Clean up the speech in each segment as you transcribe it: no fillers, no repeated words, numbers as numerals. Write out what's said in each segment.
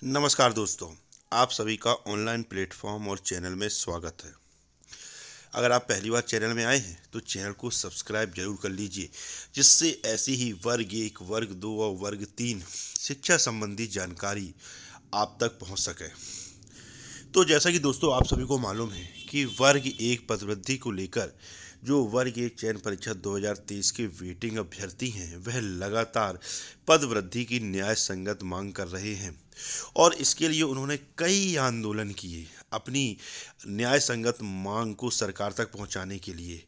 नमस्कार दोस्तों, आप सभी का ऑनलाइन प्लेटफॉर्म और चैनल में स्वागत है। अगर आप पहली बार चैनल में आए हैं तो चैनल को सब्सक्राइब जरूर कर लीजिए, जिससे ऐसी ही वर्ग 1, वर्ग 2 और वर्ग 3 शिक्षा संबंधी जानकारी आप तक पहुंच सके। तो जैसा कि दोस्तों आप सभी को मालूम है कि वर्ग 1 पदवृद्धि को लेकर जो वर्ग 1 चयन परीक्षा 2023 के वेटिंग अभ्यर्थी हैं वह लगातार पद वृद्धि की न्याय संगत मांग कर रहे हैं और इसके लिए उन्होंने कई आंदोलन किए अपनी न्याय संगत मांग को सरकार तक पहुंचाने के लिए।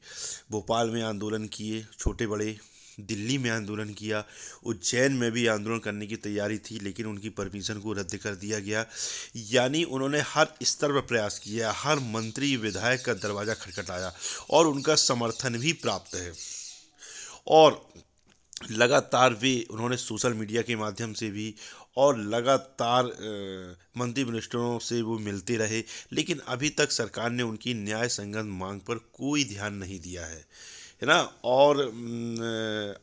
भोपाल में आंदोलन किए छोटे बड़े, दिल्ली में आंदोलन किया, उज्जैन में भी आंदोलन करने की तैयारी थी लेकिन उनकी परमिशन को रद्द कर दिया गया। यानी उन्होंने हर स्तर पर प्रयास किया, हर मंत्री विधायक का दरवाज़ा खटखटाया और उनका समर्थन भी प्राप्त है। और लगातार उन्होंने सोशल मीडिया के माध्यम से भी और लगातार मंत्री मिनिस्टरों से वो मिलते रहे, लेकिन अभी तक सरकार ने उनकी न्याय संगत मांग पर कोई ध्यान नहीं दिया है ना। और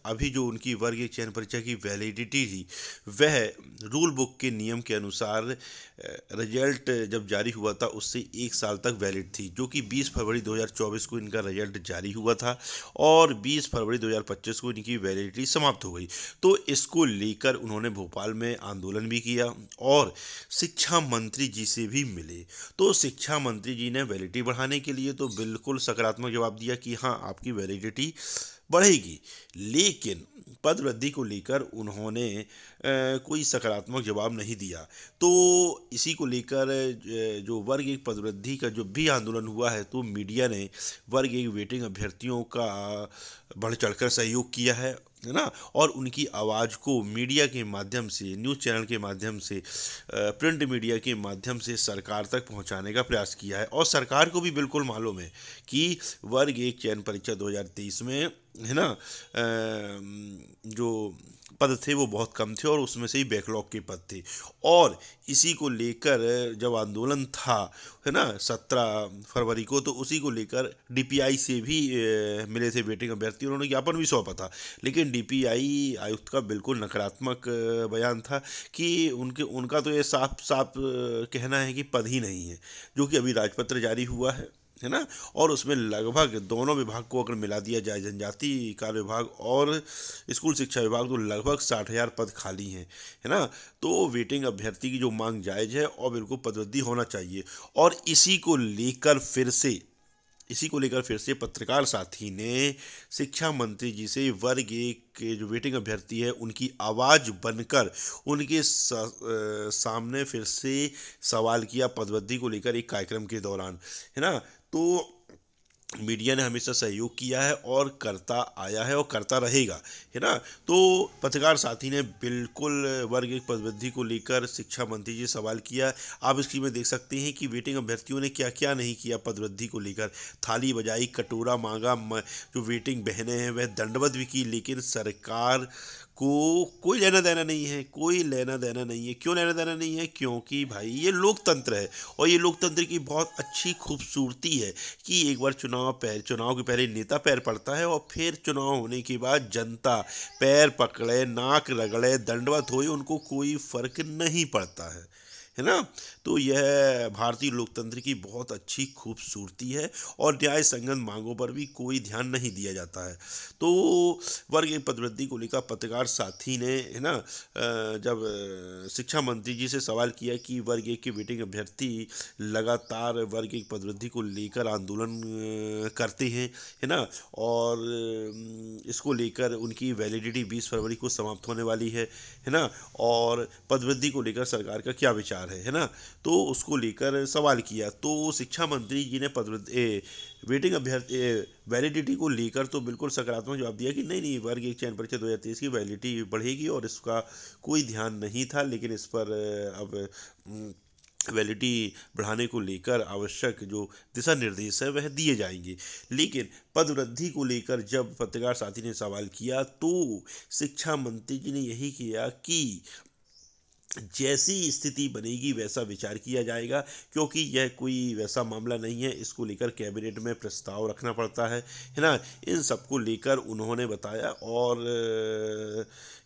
अभी जो उनकी वर्ग 1 चयन परीक्षा की वैलिडिटी थी वह रूल बुक के नियम के अनुसार रिजल्ट जब जारी हुआ था उससे 1 साल तक वैलिड थी, जो कि 20 फरवरी 2024 को इनका रिजल्ट जारी हुआ था और 20 फरवरी 2025 को इनकी वैलिडिटी समाप्त हो गई। तो इसको लेकर उन्होंने भोपाल में आंदोलन भी किया और शिक्षा मंत्री जी से भी मिले। तो शिक्षा मंत्री जी ने वैलिडिटी बढ़ाने के लिए तो बिल्कुल सकारात्मक जवाब दिया कि हाँ, आपकी वैलिडिटी बढ़ेगी, लेकिन पद वृद्धि को लेकर उन्होंने कोई सकारात्मक जवाब नहीं दिया। तो इसी को लेकर जो वर्ग 1 पद वृद्धि का जो भी आंदोलन हुआ है तो मीडिया ने वर्ग 1 वेटिंग अभ्यर्थियों का बढ़ चढ़कर सहयोग किया है ना। और उनकी आवाज़ को मीडिया के माध्यम से, न्यूज़ चैनल के माध्यम से, प्रिंट मीडिया के माध्यम से सरकार तक पहुंचाने का प्रयास किया है। और सरकार को भी बिल्कुल मालूम है कि वर्ग 1 चयन परीक्षा 2023 में है ना जो पद थे वो बहुत कम थे और उसमें से ही बैकलॉग के पद थे। और इसी को लेकर जब आंदोलन था है ना 17 फरवरी को, तो उसी को लेकर डीपीआई से भी मिले थे वेटिंग अभ्यर्थी, उन्होंने ज्ञापन भी सौंपा था। लेकिन डीपीआई आयुक्त का बिल्कुल नकारात्मक बयान था कि उनका तो ये साफ साफ कहना है कि पद ही नहीं है, जो कि अभी राजपत्र जारी हुआ है ना। और उसमें लगभग दोनों विभाग को अगर मिला दिया जाए, जनजाति कार्य विभाग और स्कूल शिक्षा विभाग, तो लगभग 60,000 पद खाली हैं है ना। तो वेटिंग अभ्यर्थी की जो मांग जायज़ है और बिल्कुल पदवृद्धि होना चाहिए। और इसी को लेकर फिर से पत्रकार साथी ने शिक्षा मंत्री जी से वर्ग 1 के जो वेटिंग अभ्यर्थी है उनकी आवाज़ बनकर उनके सामने फिर से सवाल किया पदवृद्धि को लेकर एक कार्यक्रम के दौरान, है ना। तो मीडिया ने हमेशा सहयोग किया है और करता आया है और करता रहेगा, है ना। तो पत्रकार साथी ने बिल्कुल वर्ग 1 पदवृद्धि को लेकर शिक्षा मंत्री जी सवाल किया। आप इसकी में देख सकते हैं कि वेटिंग अभ्यर्थियों ने क्या क्या नहीं किया पदवृद्धि को लेकर। थाली बजाई, कटोरा मांगा, जो वेटिंग बहनें हैं वह दंडवत भी की, लेकिन सरकार को कोई लेना देना नहीं है, कोई लेना देना नहीं है। क्यों लेना देना नहीं है? क्योंकि भाई ये लोकतंत्र है और ये लोकतंत्र की बहुत अच्छी खूबसूरती है कि एक बार चुनाव के पहले नेता पैर पड़ता है और फिर चुनाव होने के बाद जनता पैर पकड़े, नाक रगड़े, दंडवत होए, उनको कोई फर्क नहीं पड़ता है ना। तो यह भारतीय लोकतंत्र की बहुत अच्छी खूबसूरती है और न्याय संगत मांगों पर भी कोई ध्यान नहीं दिया जाता है। तो वर्ग 1 पदवृद्धि को लेकर पत्रकार साथी ने है ना जब शिक्षा मंत्री जी से सवाल किया कि वर्ग 1 के वेटिंग अभ्यर्थी लगातार वर्ग 1 पदवृद्धि को लेकर आंदोलन करते हैं, है ना। और इसको लेकर उनकी वैलिडिटी 20 फरवरी को समाप्त होने वाली है ना। और पदवृद्धि को लेकर सरकार का क्या विचार है ना। तो उसको लेकर सवाल किया तो शिक्षा मंत्री जी ने वेटिंग अभ्यर्थी वैलिडिटी को लेकर तो बिल्कुल सकारात्मक जवाब दिया कि नहीं नहीं, वर्ग 1 चयन परीक्षा 2023 की वैलिडिटी बढ़ेगी और इसका कोई ध्यान नहीं था, लेकिन इस पर अब वैलिडिटी बढ़ाने को लेकर आवश्यक जो दिशा निर्देश है वह दिए जाएंगे। लेकिन पदवृद्धि को लेकर जब पत्रकार साथी ने सवाल किया तो शिक्षा मंत्री जी ने यही किया कि जैसी स्थिति बनेगी वैसा विचार किया जाएगा, क्योंकि यह कोई वैसा मामला नहीं है, इसको लेकर कैबिनेट में प्रस्ताव रखना पड़ता है ना। इन सबको लेकर उन्होंने बताया और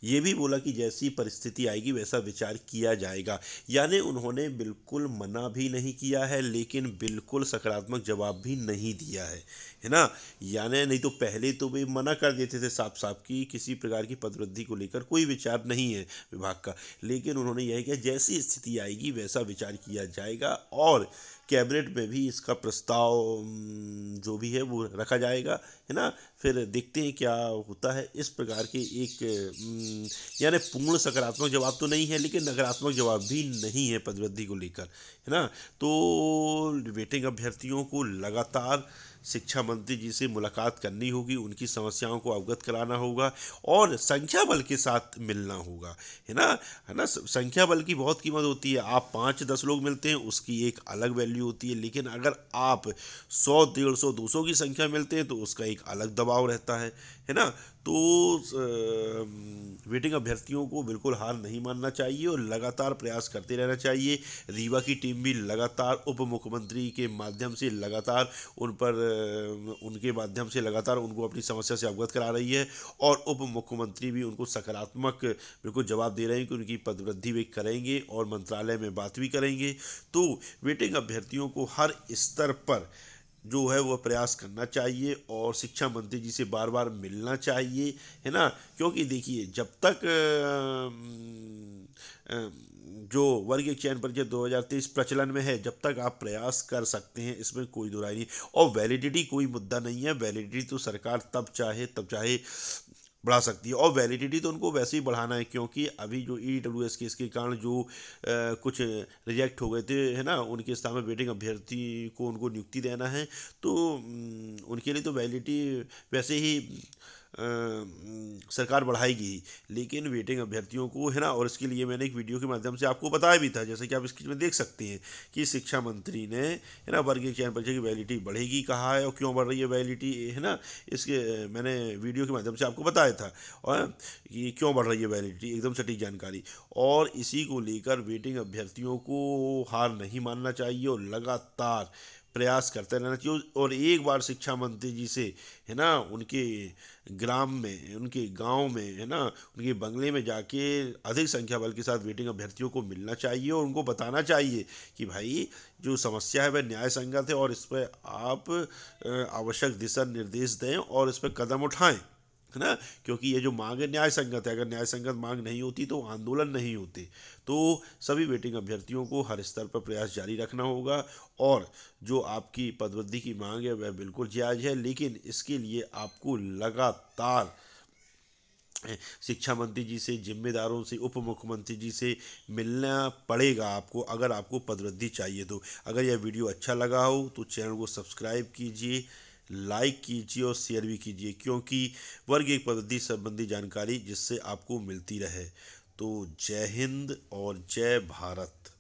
ये भी बोला कि जैसी परिस्थिति आएगी वैसा विचार किया जाएगा। यानी उन्होंने बिल्कुल मना भी नहीं किया है, लेकिन बिल्कुल सकारात्मक जवाब भी नहीं दिया है ना। यानी नहीं तो पहले तो वे मना कर देते थे साफ साफ कि किसी प्रकार की पदवृद्धि को लेकर कोई विचार नहीं है विभाग का, लेकिन उन्होंने यह किया जैसी स्थिति आएगी वैसा विचार किया जाएगा और कैबिनेट में भी इसका प्रस्ताव जो भी है वो रखा जाएगा, है ना। फिर देखते हैं क्या होता है। इस प्रकार के एक यानी पूर्ण सकारात्मक जवाब तो नहीं है, लेकिन नकारात्मक जवाब भी नहीं है पदवृद्धि को लेकर, है ना। तो वेटिंग अभ्यर्थियों को लगातार शिक्षा मंत्री जी से मुलाकात करनी होगी, उनकी समस्याओं को अवगत कराना होगा और संख्या बल के साथ मिलना होगा, है ना। संख्या बल की बहुत कीमत होती है। आप 5-10 लोग मिलते हैं उसकी एक अलग वैल्यू होती है, लेकिन अगर आप 100, 150, 200 की संख्या मिलते हैं तो उसका एक अलग दबाव रहता है ना। तो वेटिंग अभ्यर्थियों को बिल्कुल हार नहीं मानना चाहिए और लगातार प्रयास करते रहना चाहिए। रीवा की टीम भी लगातार उप मुख्यमंत्री के माध्यम से लगातार उनके माध्यम से लगातार उनको अपनी समस्या से अवगत करा रही है और उप मुख्यमंत्री भी उनको सकारात्मक बिल्कुल जवाब दे रहे हैं कि उनकी पदवृद्धि वे करेंगे और मंत्रालय में बात भी करेंगे। तो वेटिंग अभ्यर्थियों को हर स्तर पर जो है वह प्रयास करना चाहिए और शिक्षा मंत्री जी से बार बार मिलना चाहिए, है ना। क्योंकि देखिए जब तक जो वर्गीय चयन परीक्षा 2023 प्रचलन में है, जब तक आप प्रयास कर सकते हैं इसमें कोई दुराई नहीं। और वैलिडिटी कोई मुद्दा नहीं है, वैलिडिटी तो सरकार तब चाहे बढ़ा सकती है और वैलिडिटी तो उनको वैसे ही बढ़ाना है, क्योंकि अभी जो EWS केस के कारण जो कुछ रिजेक्ट हो गए थे, है ना, उनके स्थान में वेटिंग अभ्यर्थी को उनको नियुक्ति देना है। तो उनके लिए तो वैलिडिटी वैसे ही सरकार बढ़ाएगी ही, लेकिन वेटिंग अभ्यर्थियों को, है ना। और इसके लिए मैंने एक वीडियो के माध्यम से आपको बताया भी था, जैसे कि आप स्क्रीन में देख सकते हैं कि शिक्षा मंत्री ने, है ना, वर्गीय चयन परीक्षा की वैलिडिटी बढ़ेगी कहा है और क्यों बढ़ रही है वैलिडिटी, है ना। इसके मैंने वीडियो के माध्यम से आपको बताया था और कि क्यों बढ़ रही है वैलिडिटी, एकदम सटीक जानकारी। और इसी को लेकर वेटिंग अभ्यर्थियों को हार नहीं मानना चाहिए और लगातार प्रयास करते रहना चाहिए। और एक बार शिक्षा मंत्री जी से, है ना, उनके ग्राम में, उनके गांव में, है ना, उनके बंगले में जाके अधिक संख्या बल के साथ वेटिंग अभ्यर्थियों को मिलना चाहिए और उनको बताना चाहिए कि भाई जो समस्या है वह न्याय संगत है और इस पर आप आवश्यक दिशा निर्देश दें और इस पर कदम उठाएं, है ना। क्योंकि ये जो मांग है न्याय संगत है, अगर न्याय संगत मांग नहीं होती तो आंदोलन नहीं होते। तो सभी वेटिंग अभ्यर्थियों को हर स्तर पर प्रयास जारी रखना होगा और जो आपकी पदवृद्धि की मांग है वह बिल्कुल जायज़ है, लेकिन इसके लिए आपको लगातार शिक्षा मंत्री जी से, जिम्मेदारों से, उप मुख्यमंत्री जी से मिलना पड़ेगा आपको, अगर आपको पदवृद्धि चाहिए तो। अगर यह वीडियो अच्छा लगा हो तो चैनल को सब्सक्राइब कीजिए, लाइक कीजिए और शेयर भी कीजिए, क्योंकि वर्गीय पदवृद्धि संबंधी जानकारी जिससे आपको मिलती रहे। तो जय हिंद और जय भारत।